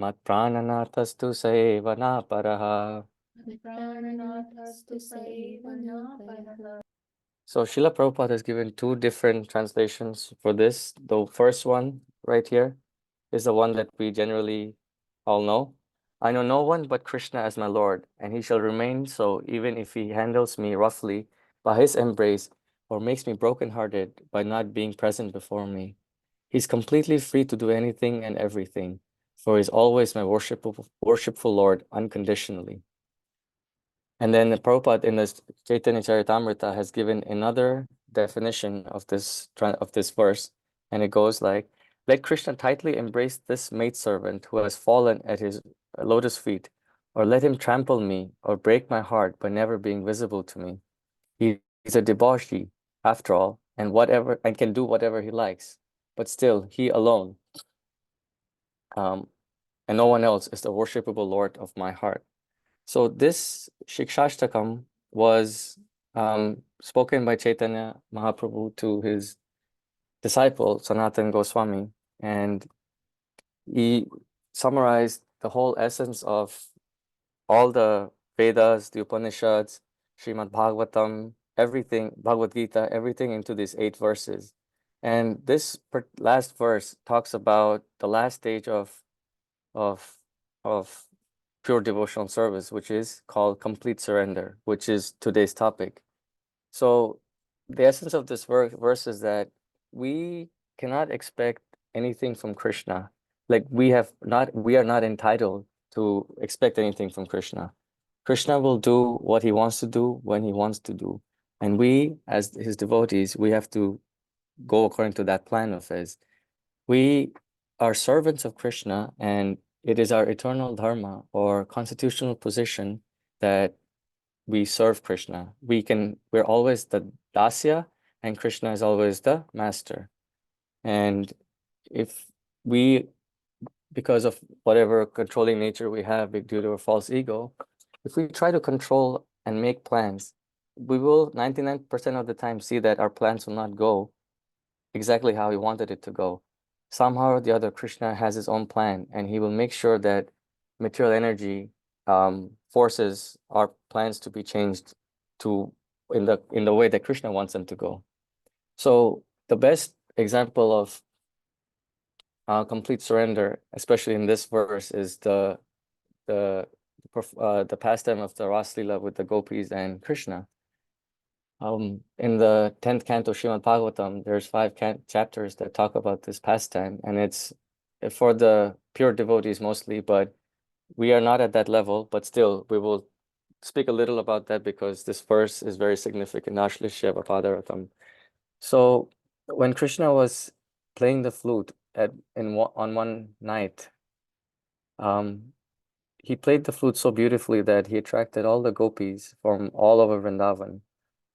mat prananathastu sevana paraha. Prananathastु sevana paraha. So Srila Prabhupada has given two different translations for this. The first one right here is the one that we generally all know. I know no one but Krishna as my Lord, and he shall remain so even if he handles me roughly by his embrace or makes me broken-hearted by not being present before me. He's completely free to do anything and everything, for he's always my worshipful Lord unconditionally. And then the Prabhupada in the Chaitanya Charitamrita has given another definition of this verse, and it goes like, let Krishna tightly embrace this maidservant who has fallen at his lotus feet, or let him trample me or break my heart by never being visible to me. He's a debauchee, after all, and can do whatever he likes, but still he alone, and no one else is the worshipable Lord of my heart. So this Shikshashtakam was spoken by Chaitanya Mahaprabhu to his disciple Sanatana Goswami, and he summarized the whole essence of all the Vedas, the Upanishads, Srimad Bhagavatam, everything, Bhagavad Gita, everything into these 8 verses. And this last verse talks about the last stage of pure devotional service, which is called complete surrender, which is today's topic. So the essence of this verse is that we cannot expect anything from Krishna. Like we are not entitled to expect anything from Krishna. Krishna will do what he wants to do when he wants to do. And we, as his devotees, we have to go according to that plan of his. We are servants of Krishna, and it is our eternal dharma or constitutional position that we serve Krishna. We're always the dasya, and Krishna is always the master. And if we, because of whatever controlling nature we have due to a false ego, if we try to control and make plans, we will 99% of the time see that our plans will not go exactly how we wanted it to go. Somehow or the other, Krishna has his own plan, and he will make sure that material energy forces our plans to be changed to in the way that Krishna wants them to go. So the best example of complete surrender, especially in this verse, is the pastime of the Ras Leela with the gopis and Krishna. In the 10th canto Srimad Bhagavatam, there's 5 chapters that talk about this pastime, and it's for the pure devotees mostly, but we are not at that level, but still we will speak a little about that because this verse is very significant. Ashlishya Padaratam. So when Krishna was playing the flute on one night, he played the flute so beautifully that he attracted all the gopis from all over Vrindavan.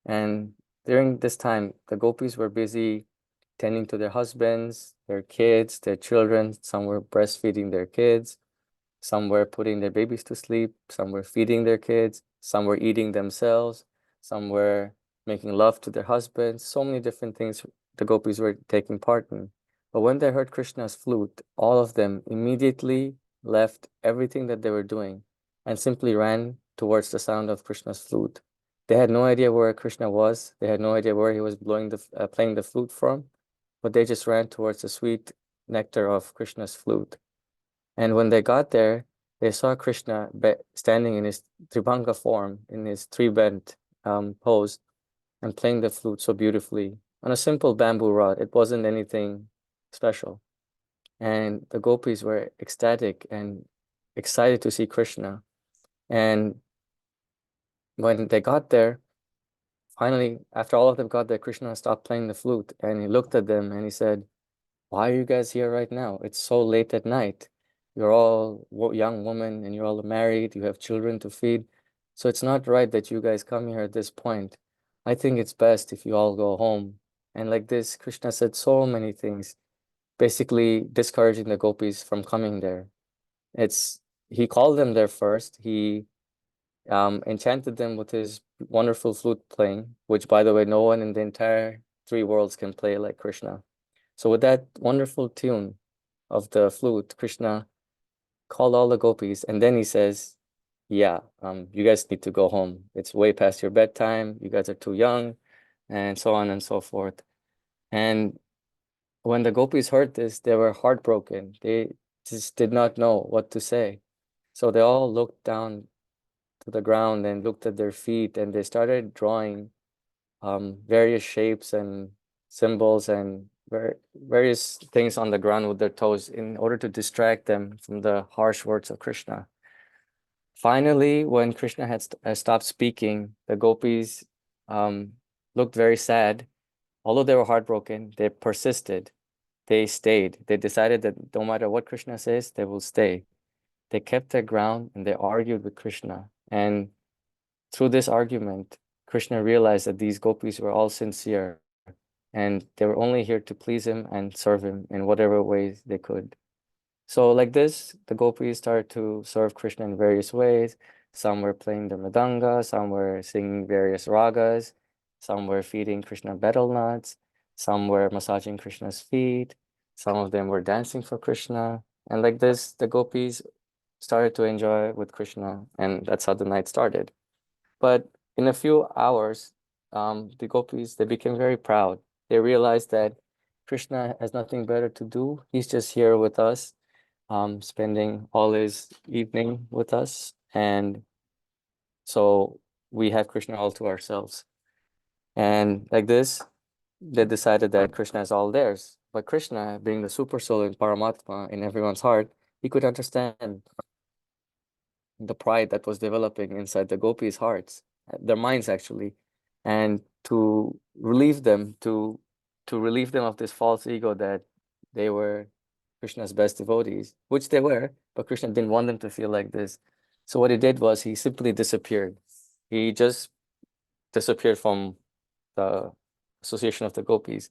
And during this time, the gopis were busy tending to their husbands, their kids, their children. Some were breastfeeding their kids. Some were putting their babies to sleep. Some were feeding their kids. Some were eating themselves. Some were making love to their husbands. So many different things the gopis were taking part in. But when they heard Krishna's flute, all of them immediately left everything that they were doing and simply ran towards the sound of Krishna's flute. They had no idea where Krishna was. They had no idea where he was playing the flute from, but they just ran towards the sweet nectar of Krishna's flute. And when they got there, they saw Krishna standing in his Tribhanga form, in his three-bent pose, and playing the flute so beautifully on a simple bamboo rod. It wasn't anything special. And the gopis were ecstatic and excited to see Krishna. And when they got there, finally, after all of them got there, Krishna stopped playing the flute and he looked at them and he said, "Why are you guys here right now? It's so late at night. You're all young women and you're all married. You have children to feed. So it's not right that you guys come here at this point. I think it's best if you all go home." And like this, Krishna said so many things, basically discouraging the gopis from coming there. He called them there first. He enchanted them with his wonderful flute playing, which, by the way, no one in the entire 3 worlds can play like Krishna. So with that wonderful tune of the flute, Krishna called all the gopis, and then he says, yeah, you guys need to go home. It's way past your bedtime. You guys are too young, and so on and so forth. And when the gopis heard this, they were heartbroken. They just did not know what to say. So they all looked down to the ground and looked at their feet, and they started drawing various shapes and symbols and various things on the ground with their toes in order to distract them from the harsh words of Krishna. Finally, when Krishna had stopped speaking, the gopis looked very sad. Although they were heartbroken, they persisted. They stayed. They decided that no matter what Krishna says, they will stay. They kept their ground and they argued with Krishna. And through this argument, Krishna realized that these gopis were all sincere and they were only here to please him and serve him in whatever ways they could. So like this, the gopis started to serve Krishna in various ways. Some were playing the mridanga, some were singing various ragas, some were feeding Krishna betel nuts, some were massaging Krishna's feet, some of them were dancing for Krishna. And like this, the gopis started to enjoy with Krishna, and that's how the night started. But in a few hours, the gopis, they became very proud. They realized that Krishna has nothing better to do. He's just here with us, spending all his evening with us. And so we have Krishna all to ourselves. And like this, they decided that Krishna is all theirs. But Krishna, being the super soul in Paramatma in everyone's heart, he could understand the pride that was developing inside the gopis' hearts, their minds actually, and to relieve them, to relieve them of this false ego that they were Krishna's best devotees, which they were, but Krishna didn't want them to feel like this. So what he did was he simply disappeared. He just disappeared from the association of the gopis.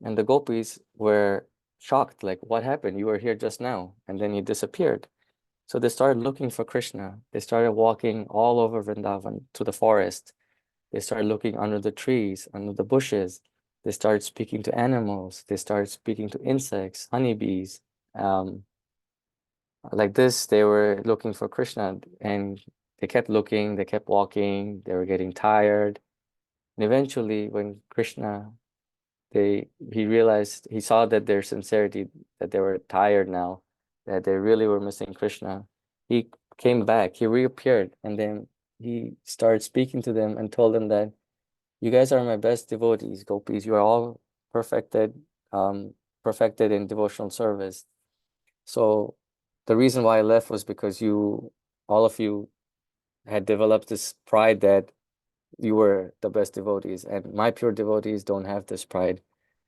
And the gopis were shocked, like, what happened? You were here just now, and then you disappeared. So they started looking for Krishna. They started walking all over Vrindavan to the forest. They started looking under the trees, under the bushes. They started speaking to animals. They started speaking to insects, honeybees. Um, like this, they were looking for Krishna, and they kept looking, they kept walking, they were getting tired. And eventually, when Krishna, he realized, he saw that their sincerity, that they were tired now, that they really were missing Krishna. He came back, he reappeared, and then he started speaking to them and told them that you guys are my best devotees, gopis. You are all perfected, um, perfected in devotional service. So the reason why I left was because all of you had developed this pride that you were the best devotees, and my pure devotees don't have this pride.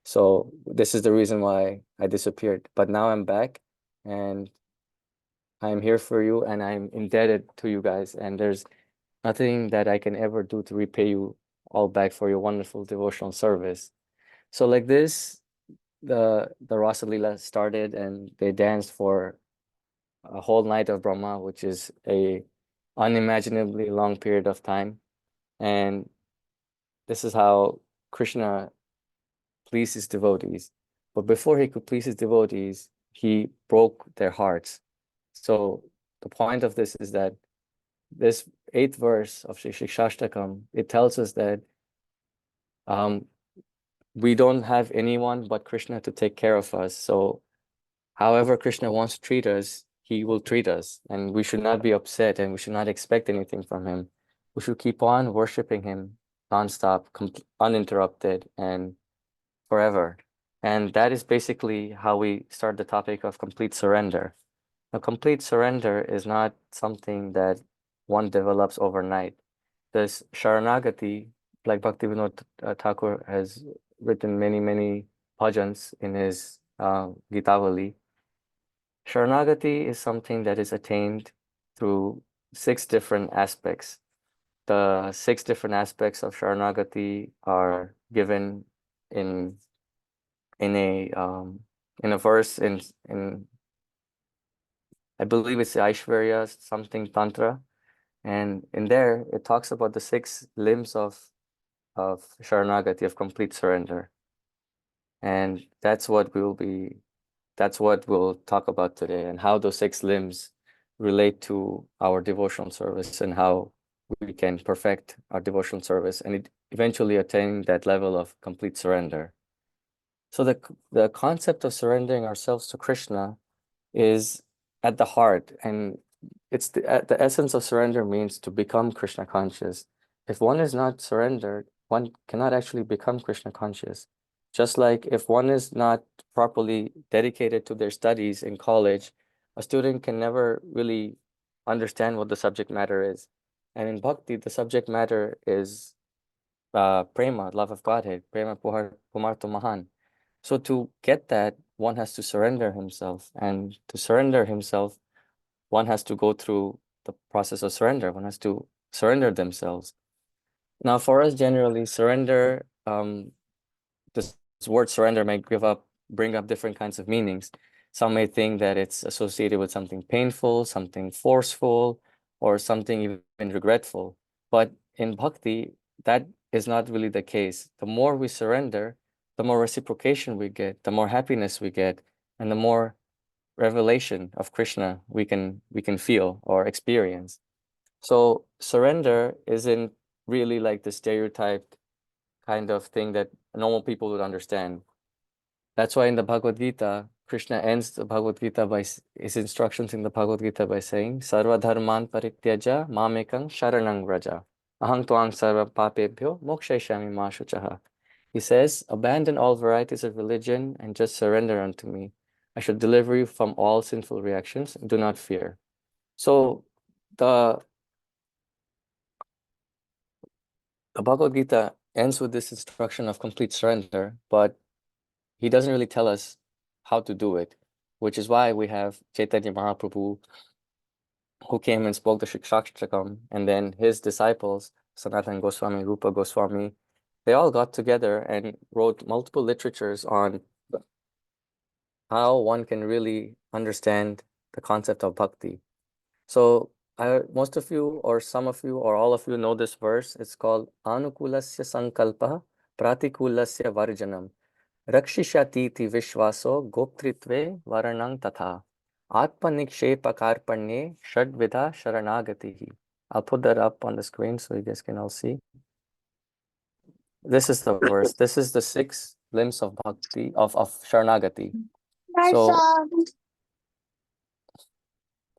So this is the reason why I disappeared. But now I'm back and I'm here for you and I'm indebted to you guys. And there's nothing that I can ever do to repay you all back for your wonderful devotional service. So like this, the Rasa Leela started and they danced for a whole night of Brahma, which is a unimaginably long period of time. And this is how Krishna pleased his devotees. But before he could please his devotees, he broke their hearts. So the point of this is that this eighth verse of Shri Shikshashtakam, it tells us that um, we don't have anyone but Krishna to take care of us. So however Krishna wants to treat us, he will treat us. And we should not be upset and we should not expect anything from him. We should keep on worshiping him nonstop, uninterrupted, and forever. And that is basically how we start the topic of complete surrender. Now, complete surrender is not something that one develops overnight. This Sharanagati, like Bhaktivinoda Thakur has written many, many bhajans in his Gitavali. Sharanagati is something that is attained through 6 different aspects. The 6 different aspects of Sharanagati are given in in a um in a verse in I believe it's the Aishwarya something Tantra, and in there it talks about the 6 limbs of Sharanagati, of complete surrender, and that's what we will be that's what we'll talk about today, and how those 6 limbs relate to our devotional service and how we can perfect our devotional service and eventually attain that level of complete surrender. So the concept of surrendering ourselves to Krishna is at the heart, and it's the essence of surrender means to become Krishna conscious. If one is not surrendered, one cannot actually become Krishna conscious. Just like if one is not properly dedicated to their studies in college, a student can never really understand what the subject matter is. And in bhakti, the subject matter is prema, love of Godhead, prema pumarto mahan. So to get that, one has to surrender himself. And to surrender himself, one has to go through the process of surrender. One has to surrender themselves. Now, for us, generally, surrender, this word surrender may bring up different kinds of meanings. Some may think that it's associated with something painful, something forceful, or something even regretful. But in bhakti, that is not really the case. The more we surrender, the more reciprocation we get, the more happiness we get, and the more revelation of Krishna we can feel or experience. So surrender isn't really like the stereotyped kind of thing that normal people would understand. That's why in the Bhagavad Gita, Krishna ends the Bhagavad Gita by his instructions in the Bhagavad Gita by saying, Sarva dharman parityaja mamekang sharanang vraja. Ahang tuang sarva papebhyo mokshaishami ma shuchaha. He says, abandon all varieties of religion and just surrender unto me. I shall deliver you from all sinful reactions. Do not fear. So the Bhagavad Gita ends with this instruction of complete surrender, but he doesn't really tell us how to do it, which is why we have Chaitanya Mahaprabhu who came and spoke the Shikshashtakam, and then his disciples, Sanatana Goswami, Rupa Goswami, they all got together and wrote multiple literatures on how one can really understand the concept of bhakti. So most of you or some of you or all of you know this verse. It's called Anukulasya Sankalpa Pratikulasya Varjanam. Rakshishati Vishwaso Goptritve Varanang Tatha. Atmanikshepakarpanye Shadvidha Sharanagatihi. I'll put that up on the screen so you guys can all see. This is the verse. This is the 6 limbs of bhakti, of Sharanagati. So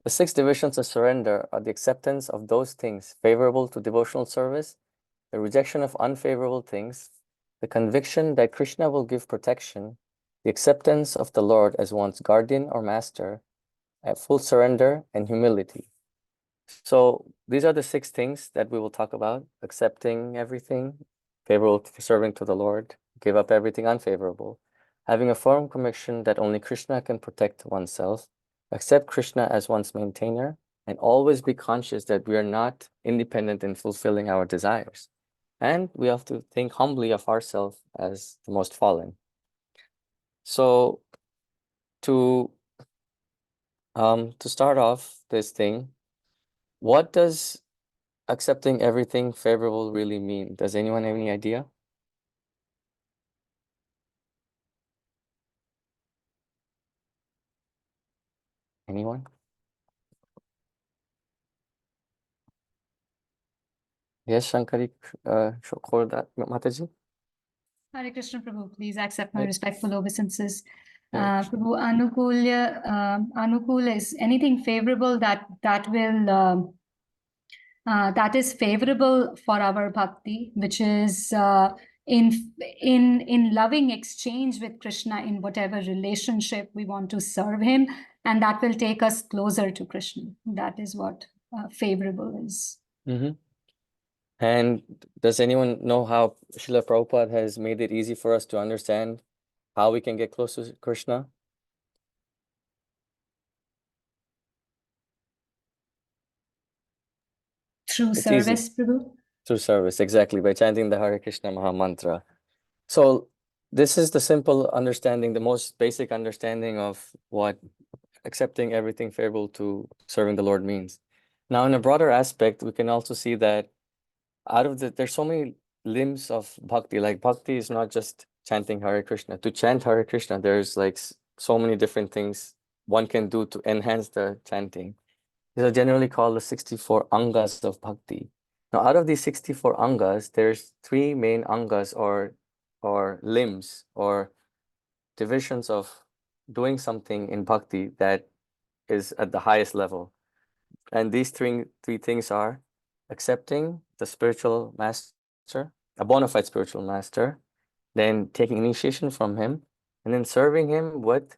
the 6 divisions of surrender are the acceptance of those things favorable to devotional service, the rejection of unfavorable things, the conviction that Krishna will give protection, the acceptance of the Lord as one's guardian or master, full surrender, and humility. So these are the 6 things that we will talk about: accepting everything favorable to serving to the Lord, give up everything unfavorable, having a firm conviction that only Krishna can protect oneself, accept Krishna as one's maintainer, and always be conscious that we are not independent in fulfilling our desires. And we have to think humbly of ourselves as the most fallen. So to start off this thing, what does accepting everything favorable really mean? Does anyone have any idea? Anyone? Yes, Shankari, Mataji? Hare Krishna Prabhu, please accept my Right. respectful obeisances. Right. Prabhu, Anukul is anything favorable that will that is favorable for our bhakti, which is in loving exchange with Krishna in whatever relationship we want to serve him, and that will take us closer to Krishna. That is what favorable is. Mm-hmm. And does anyone know how Srila Prabhupada has made it easy for us to understand how we can get close to Krishna? Through It's easy. service, Prabhu? Through service, exactly, by chanting the Hare Krishna Maha Mantra. So this is the simple understanding, the most basic understanding of what accepting everything favorable to serving the Lord means. Now, in a broader aspect, we can also see that there's so many limbs of bhakti. Like bhakti is not just chanting Hare Krishna. To chant Hare Krishna, there's like so many different things one can do to enhance the chanting. These are generally called the 64 angas of bhakti. Now, out of these 64 angas, there's three main angas or limbs or divisions of doing something in bhakti that is at the highest level. And these three things are accepting the spiritual master, a bona fide spiritual master, then taking initiation from him, and then serving him with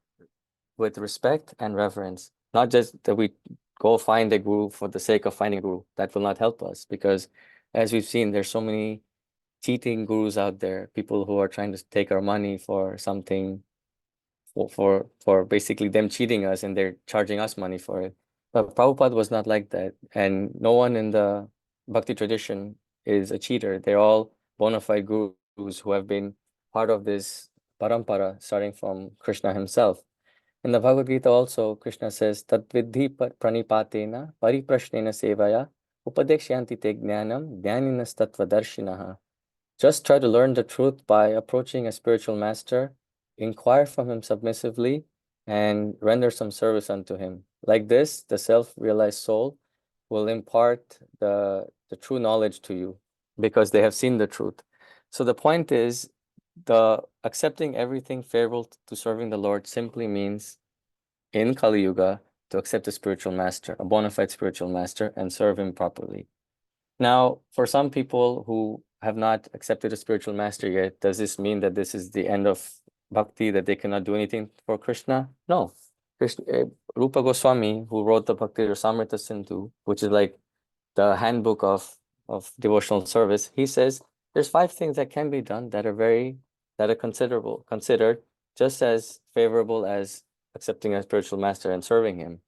respect and reverence. Not just that we go find a guru for the sake of finding a guru. That will not help us because, as we've seen, there's so many cheating gurus out there, people who are trying to take our money for something, for basically them cheating us and they're charging us money for it. But Prabhupada was not like that. And no one in the Bhakti tradition is a cheater. They're all bona fide gurus who have been part of this parampara starting from Krishna himself. In the Bhagavad Gita also, Krishna says, Tadvidhi pranipatena pariprashnena sevaya upadekshanti te jnanam jnaninas tattvadarshinaha. Just try to learn the truth by approaching a spiritual master, inquire from him submissively, and render some service unto him. Like this, the self-realized soul will impart the true knowledge to you because they have seen the truth. So the point is, the accepting everything favorable to serving the Lord simply means in Kali Yuga to accept a spiritual master, a bona fide spiritual master, and serve him properly. Now, for some people who have not accepted a spiritual master yet, does this mean that this is the end of bhakti, that they cannot do anything for Krishna? No. Rupa Goswami, who wrote the Bhakti Rasamrita Sindhu, which is like the handbook of devotional service, he says there's 5 things that can be done that are considered just as favorable as accepting a spiritual master and serving him.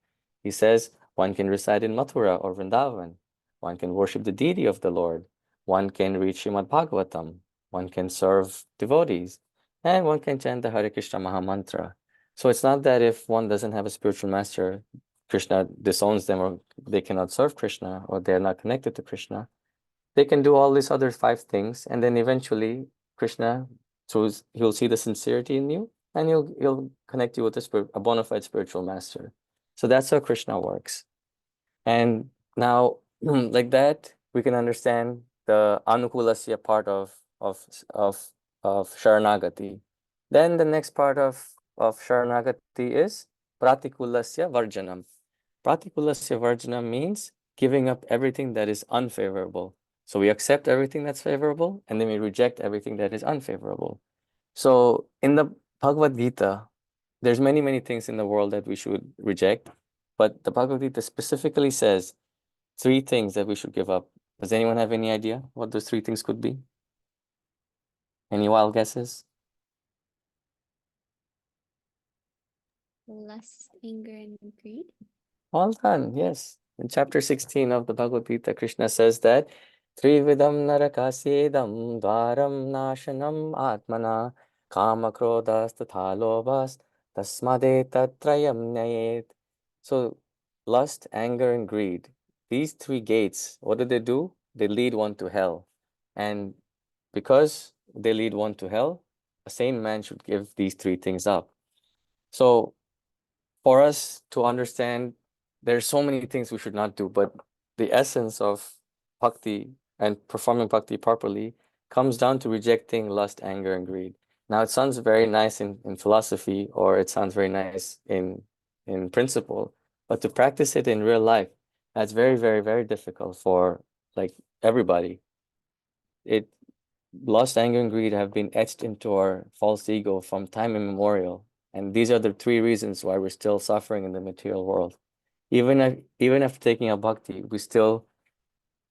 He says one can reside in Mathura or Vrindavan. One can worship the deity of the Lord. One can read Srimad Bhagavatam. One can serve devotees. And one can chant the Hare Krishna Maha Mantra. So it's not that if one doesn't have a spiritual master, Krishna disowns them or they cannot serve Krishna or they're not connected to Krishna. They can do all these other 5 things, and then eventually Krishna, he'll see the sincerity in you and he'll connect you with a bona fide spiritual master. So that's how Krishna works. And now, like that, we can understand the anukulasya part of Sharanagati. Then the next part of Sharanagati is pratikulasya varjanam. Pratikulasya varjanam means giving up everything that is unfavorable. So we accept everything that's favorable, and then we reject everything that is unfavorable. So in the Bhagavad Gita, there's many things in the world that we should reject, but the Bhagavad Gita specifically says 3 things that we should give up. Does anyone have any idea what those 3 things could be? Any wild guesses? Lust, anger, and greed. Well done, yes. In chapter 16 of the Bhagavad Gita, Krishna says that Trividam narakasyedam dvaram nashanam atmana kama krodhas tatha lobhas tasmade tatrayam nyayet. So lust, anger, and greed, these 3 gates, what do? They lead one to hell. And because they lead one to hell, a sane man should give these 3 things up. So for us to understand, there's so many things we should not do, but the essence of bhakti and performing bhakti properly comes down to rejecting lust, anger, and greed. Now, it sounds very nice in philosophy, or it sounds very nice in principle, but to practice it in real life, that's very difficult for like everybody. Lust, anger, and greed have been etched into our false ego from time immemorial. And these are the 3 reasons why we're still suffering in the material world. Even after taking a bhakti, we still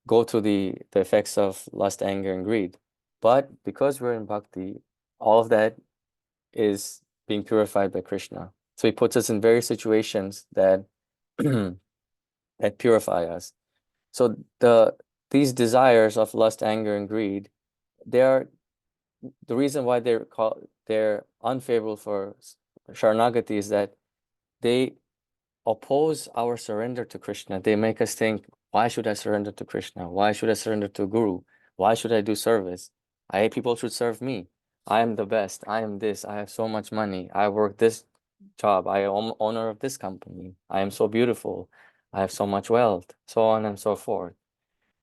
go through the effects of lust, anger, and greed. But because we're in bhakti, all of that is being purified by Krishna. So he puts us in various situations that that purify us. So these desires of lust, anger, and greed, they are the reason why they're unfavorable for Sharanagati is that they oppose our surrender to Krishna. They make us think, why should I surrender to Krishna? Why should I surrender to Guru? Why should I do service? People should serve me. I am the best. I am this. I have so much money. I work this job. I am owner of this company. I am so beautiful. I have so much wealth, so on and so forth.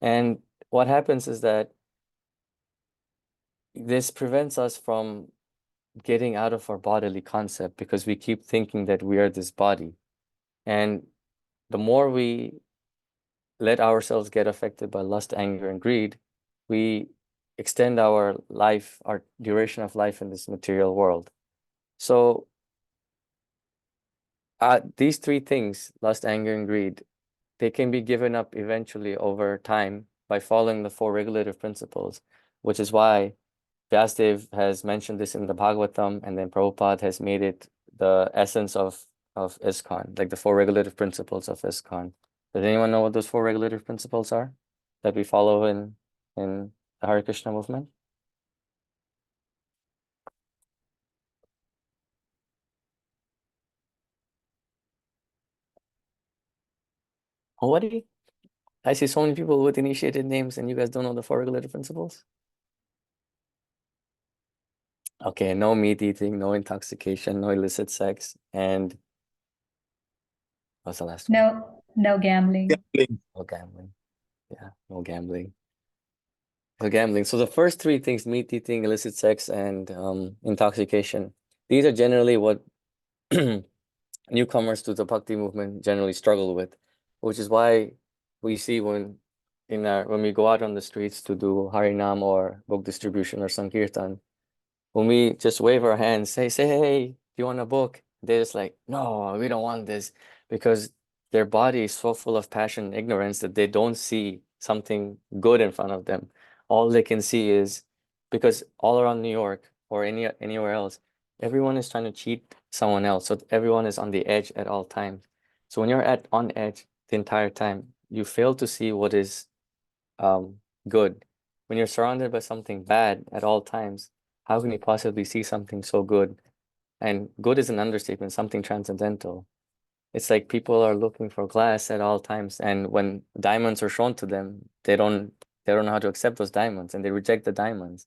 And what happens is that this prevents us from getting out of our bodily concept because we keep thinking that we are this body. And the more we let ourselves get affected by lust, anger, and greed, we extend our life, our duration of life in this material world. So these three things, lust, anger, and greed, they can be given up eventually over time by following the four regulative principles, which is why Vyasadeva has mentioned this in the Bhagavatam, and then Prabhupada has made it the essence of ISKCON, like the four regulative principles of ISKCON. Does anyone know what those four regulative principles are that we follow in the Hare Krishna movement? Oh, what do you? I see so many people with initiated names, and you guys don't know the four regulative principles? Okay, no meat eating, no intoxication, no illicit sex, and what's the last one? No gambling. No gambling. Yeah, no gambling. No gambling. So the first three things, meat eating, illicit sex, and intoxication, these are generally what newcomers to the Bhakti movement generally struggle with, which is why we see when we go out on the streets to do Harinam or book distribution or Sankirtan, when we just wave our hands, say, hey, do you want a book? They're just like, no, we don't want this, because their body is so full of passion and ignorance that they don't see something good in front of them. All they can see is, because all around New York or anywhere else, everyone is trying to cheat someone else. So everyone is on the edge at all times. So when you're on edge the entire time, you fail to see what is good. When you're surrounded by something bad at all times, how can you possibly see something so good? And good is an understatement, something transcendental. It's like people are looking for glass at all times, and when diamonds are shown to them, they don't know how to accept those diamonds, and they reject the diamonds.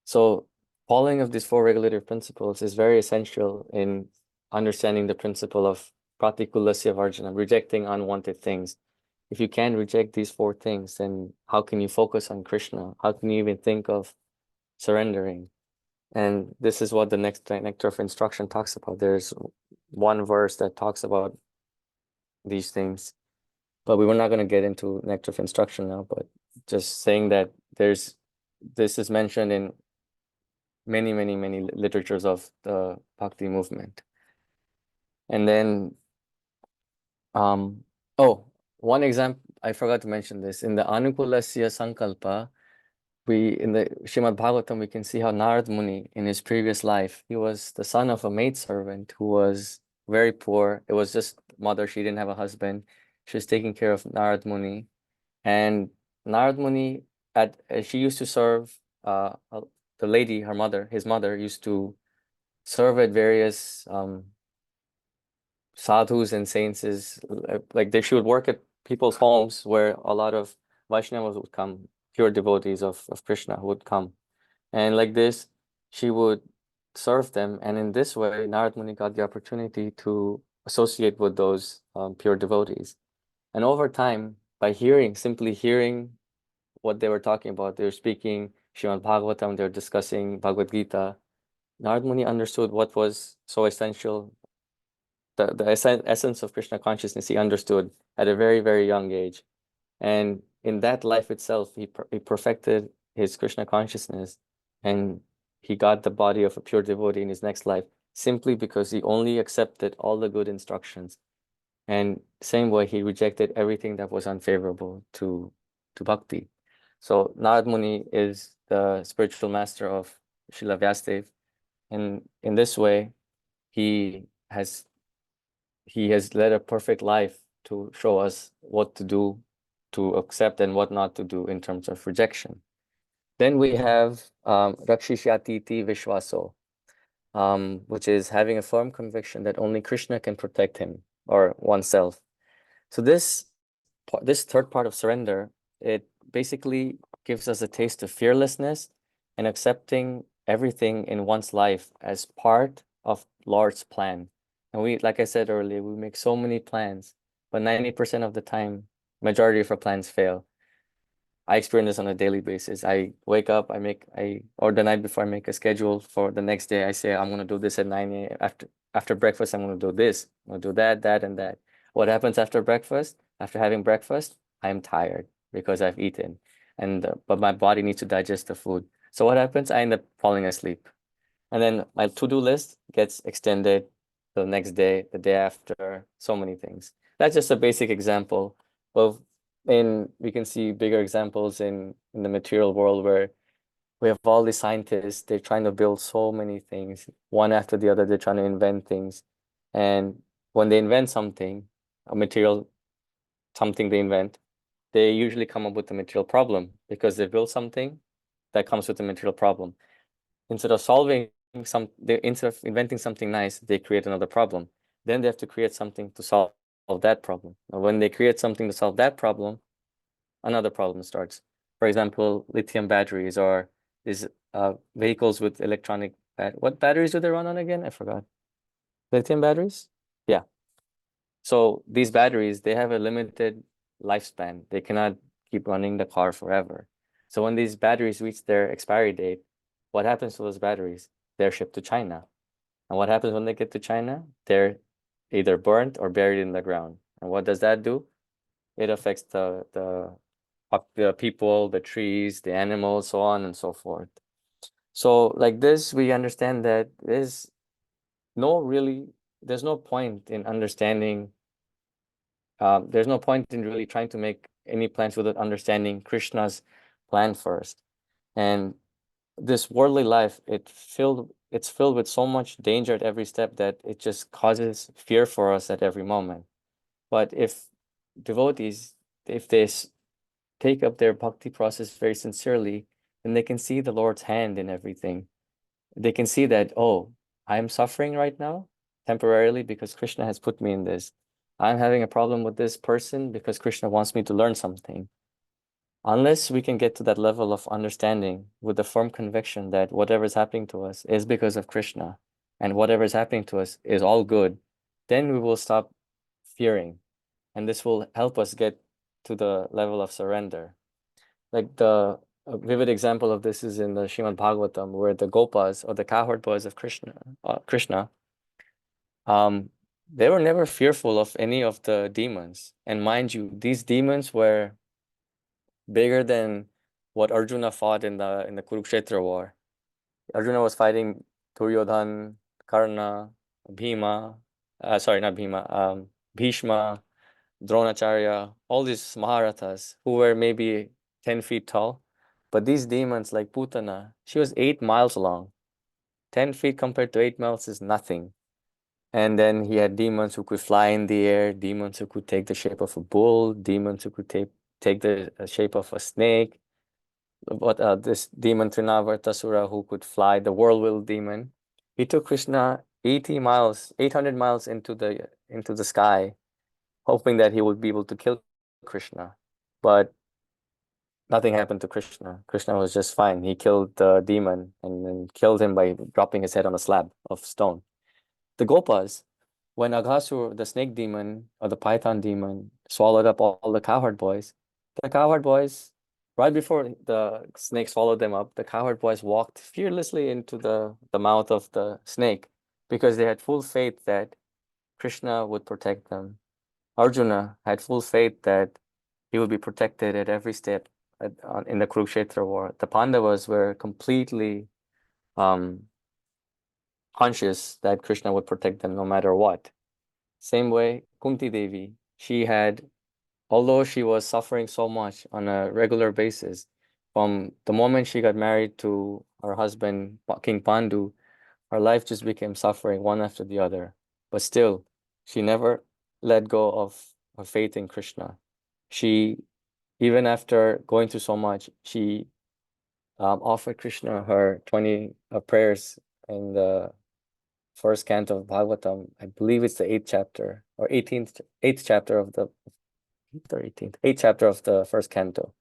So following of these four regulative principles is very essential in understanding the principle of pratikulasya varjanam, rejecting unwanted things. If you can't reject these four things, then how can you focus on Krishna? How can you even think of surrendering? And this is what the next nectar of instruction talks about. There's one verse that talks about these things, but we were not going to get into nectar of instruction now, but just saying that this is mentioned in many, many, many literatures of the Bhakti movement. And then, one example, I forgot to mention this. In the Anukulasya Sankalpa, in the Srimad Bhagavatam, we can see how Narad Muni, in his previous life, he was the son of a maidservant who was very poor. It was just mother, she didn't have a husband. She was taking care of Narad Muni. And Narad Muni, she used to serve, the lady, his mother, used to serve at various sadhus and saints, like she would work at people's homes where a lot of Vaishnavas would come, pure devotees of Krishna would come. And like this, she would serve them. And in this way, Narad Muni got the opportunity to associate with those pure devotees. And over time, by simply hearing what they were talking about, they were speaking Srimad Bhagavatam, they were discussing Bhagavad Gita. Narad Muni understood what was so essential, the essence of Krishna consciousness. He understood at a very, very young age. And in that life itself, he perfected his Krishna consciousness, and he got the body of a pure devotee in his next life, simply because he only accepted all the good instructions. And same way, he rejected everything that was unfavorable to bhakti. So Narad Muni is the spiritual master of Srila Vyasadeva. And in this way, he has led a perfect life to show us what to do, to accept, and what not to do in terms of rejection. Then we have Rakshishyatiti Vishwaso, which is having a firm conviction that only Krishna can protect him or oneself. So this third part of surrender, it basically gives us a taste of fearlessness and accepting everything in one's life as part of Lord's plan. And we, like I said earlier, we make so many plans, but 90% of the time, majority of our plans fail. I experience this on a daily basis. I wake up, or the night before I make a schedule for the next day. I say, I'm going to do this at 9 a.m. After breakfast, I'm going to do this. I'm going to do that, that, and that. What happens after breakfast? After having breakfast, I'm tired because I've eaten. But my body needs to digest the food. So what happens? I end up falling asleep. And then my to-do list gets extended to the next day, the day after, so many things. That's just a basic example of, and we can see bigger examples in the material world where we have all these scientists, they're trying to build so many things, one after the other, they're trying to invent things. And when they invent something, a material, something they invent, they usually come up with a material problem because they build something that comes with a material problem. Instead of instead of inventing something nice, they create another problem. Then they have to create something to solve that problem. And when they create something to solve that problem, another problem starts. For example, lithium batteries or these vehicles with what batteries do they run on again? I forgot. Lithium batteries? Yeah. So these batteries, they have a limited lifespan. They cannot keep running the car forever. So when these batteries reach their expiry date, what happens to those batteries? They're shipped to China. And what happens when they get to China? They're either burnt or buried in the ground. And what does that do? It affects the people, the trees, the animals, so on and so forth. So like this, we understand that there's no point in understanding, there's no point in really trying to make any plans without understanding Krishna's plan first. And this worldly life, it's filled with so much danger at every step that it just causes fear for us at every moment. But if devotees, if they take up their bhakti process very sincerely, then they can see the Lord's hand in everything. They can see that, oh, I'm suffering right now temporarily because Krishna has put me in this. I'm having a problem with this person because Krishna wants me to learn something. Unless we can get to that level of understanding with the firm conviction that whatever is happening to us is because of Krishna and whatever is happening to us is all good, then we will stop fearing. And this will help us get to the level of surrender. Like a vivid example of this is in the Srimad Bhagavatam, where the Gopas or the cowherd boys of Krishna, they were never fearful of any of the demons. And mind you, these demons were bigger than what Arjuna fought in the Kurukshetra war. Arjuna was fighting Duryodhan, Karna, Bhima, sorry, not Bhima, Bhishma, Dronacharya, all these Maharathas who were maybe 10 feet tall. But these demons like Putana, she was 8 miles long. 10 feet compared to 8 miles is nothing. And then he had demons who could fly in the air, demons who could take the shape of a bull, demons who could take the shape of a snake. But this demon Trinavartasura who could fly, the whirlwind demon, he took Krishna 80 miles, 800 miles into the sky, hoping that he would be able to kill Krishna. But nothing happened to Krishna. Krishna was just fine. He killed the demon and then killed him by dropping his head on a slab of stone. The Gopas, when Aghasur, the snake demon or the python demon, swallowed up all the cowherd boys, the cowherd boys, right before the snake swallowed them up, the cowherd boys walked fearlessly into the mouth of the snake because they had full faith that Krishna would protect them. Arjuna had full faith that he would be protected at every step in the Kurukshetra war. The Pandavas were completely conscious that Krishna would protect them no matter what. Same way, Kunti Devi, although she was suffering so much on a regular basis, from the moment she got married to her husband, King Pandu, her life just became suffering one after the other. But still, she never let go of her faith in Krishna. She, even after going through so much, she offered Krishna her 20 prayers in the first canto of Bhagavatam. I believe it's the eighth chapter or 8th chapter of the 8th chapter of the first canto.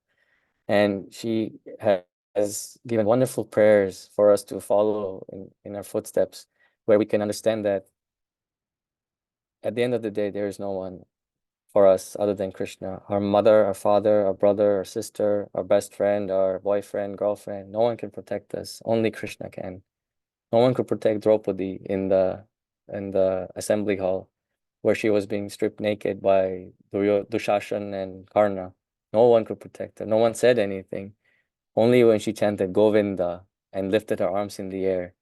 And she has given wonderful prayers for us to follow in our footsteps, where we can understand that at the end of the day, there is no one for us other than Krishna. Our mother, our father, our brother, our sister, our best friend, our boyfriend, girlfriend, no one can protect us. Only Krishna can. No one could protect Draupadi in the assembly hall where she was being stripped naked by Dushashan and Karna. No one could protect her. No one said anything. Only when she chanted Govinda and lifted her arms in the air,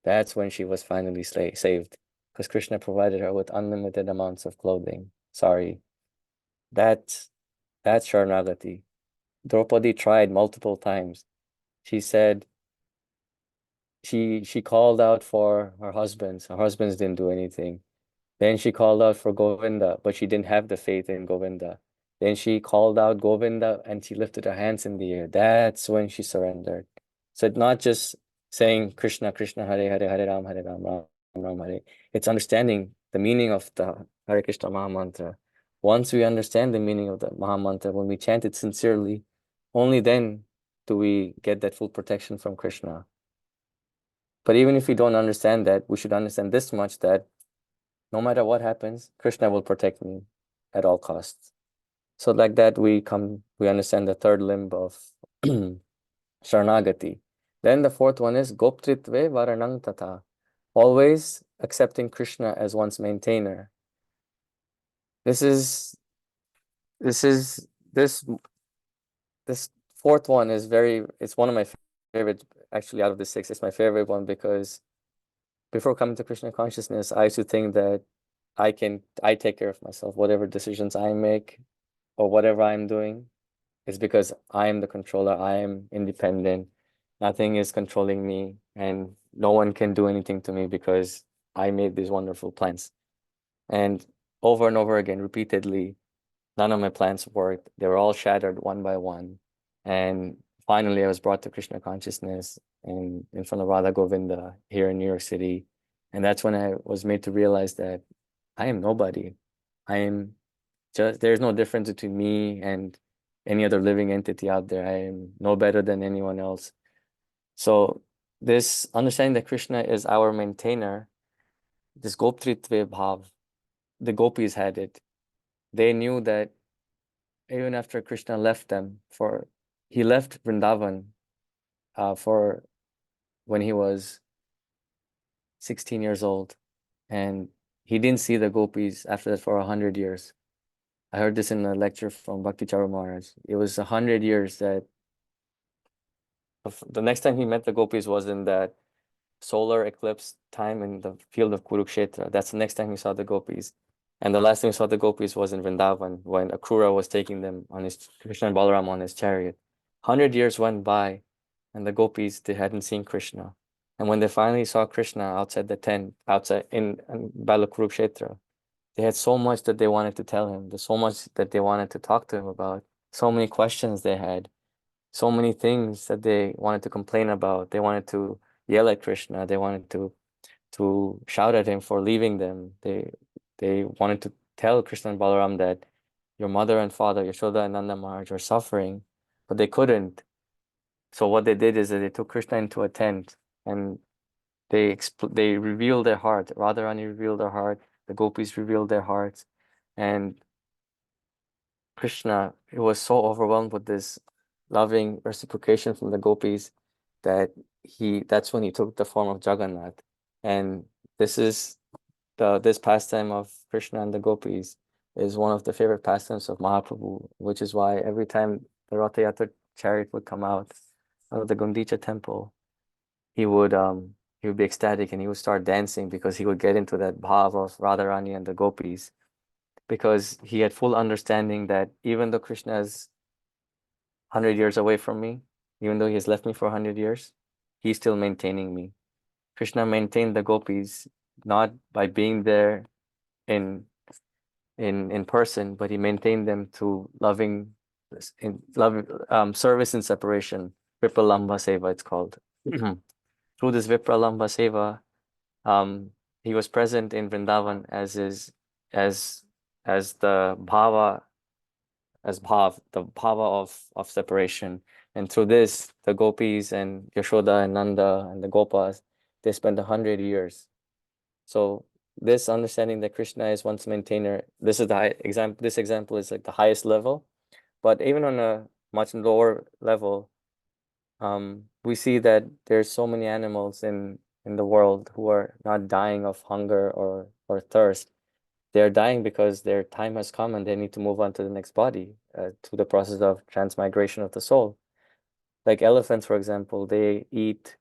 that's when she was finally saved. Because Krishna provided her with unlimited amounts of clothing. Sorry. That's Sharanagati. Draupadi tried multiple times. She said she called out for her husbands. Her husbands didn't do anything. Then she called out for Govinda, but she didn't have the faith in Govinda. Then she called out Govinda and she lifted her hands in the air. That's when she surrendered. So it's not just saying Krishna, Krishna, Hare Hare, Hare Ram, Ram Ram, Hare. It's understanding the meaning of the Hare Krishna Maha Mantra. Once we understand the meaning of the Maha Mantra, when we chant it sincerely, only then do we get that full protection from Krishna. But even if we don't understand that, we should understand this much, that no matter what happens, Krishna will protect me at all costs. So like that, we understand the third limb of Sharanagati. Then the fourth one is Goptritve Varanang Tata, always accepting Krishna as one's maintainer. This fourth one is it's one of my favorite, actually out of the six, it's my favorite one, because before coming to Krishna consciousness, I used to think that I take care of myself. Whatever decisions I make or whatever I'm doing is because I am the controller. I am independent. Nothing is controlling me, and no one can do anything to me because I made these wonderful plans. And over again, repeatedly, none of my plans worked. They were all shattered one by one. And finally, I was brought to Krishna consciousness in front of Radha Govinda here in New York City. And that's when I was made to realize that I am nobody. There's no difference between me and any other living entity out there. I am no better than anyone else. So this understanding that Krishna is our maintainer, this Goptritve Bhav, the gopis had it. They knew that even after Krishna left them, he left Vrindavan for when he was 16 years old, and he didn't see the gopis after that for 100 years. I heard this in a lecture from Bhakti Charu Maharaj. It was 100 years that the next time he met the gopis was in that solar eclipse time in the field of Kurukshetra. That's the next time he saw the gopis. And the last time he saw the gopis was in Vrindavan when Akrura was taking them on Krishna and Balaram on his chariot. 100 years went by and the gopis, they hadn't seen Krishna. And when they finally saw Krishna outside the tent, outside in Balakurukshetra, they had so much that they wanted to tell him. There's so much that they wanted to talk to him about. So many questions they had. So many things that they wanted to complain about. They wanted to yell at Krishna. They wanted to shout at him for leaving them. They wanted to tell Krishna and Balaram that your mother and father, Yashoda and Nanda Maharaj, are suffering, but they couldn't. So what they did is that they took Krishna into a tent and they revealed their heart. Radharani revealed their heart. The gopis revealed their hearts, and Krishna, he was so overwhelmed with this loving reciprocation from the gopis that that's when he took the form of Jagannath. And this pastime of Krishna and the gopis is one of the favorite pastimes of Mahaprabhu, which is why every time the Ratha Yatra chariot would come out of the Gundicha temple, he would be ecstatic and he would start dancing because he would get into that bhav of Radharani and the gopis, because he had full understanding that even though Krishna is 100 years away from me, even though he has left me for 100 years, he's still maintaining me. Krishna maintained the gopis not by being there in person, but he maintained them through service and separation. Vipralambha Seva, it's called. Through this Vipralambha Seva, he was present in Vrindavan as the bhava, the bhava of separation. And through this, the gopis and Yashoda and Nanda and the Gopas, they spent 100 years. So this understanding that Krishna is one's maintainer, this is the example. This example is like the highest level, but even on a much lower level, we see that there's so many animals in the world who are not dying of hunger or thirst. They're dying because their time has come and they need to move on to the next body, to the process of transmigration of the soul. Like elephants, for example, they eat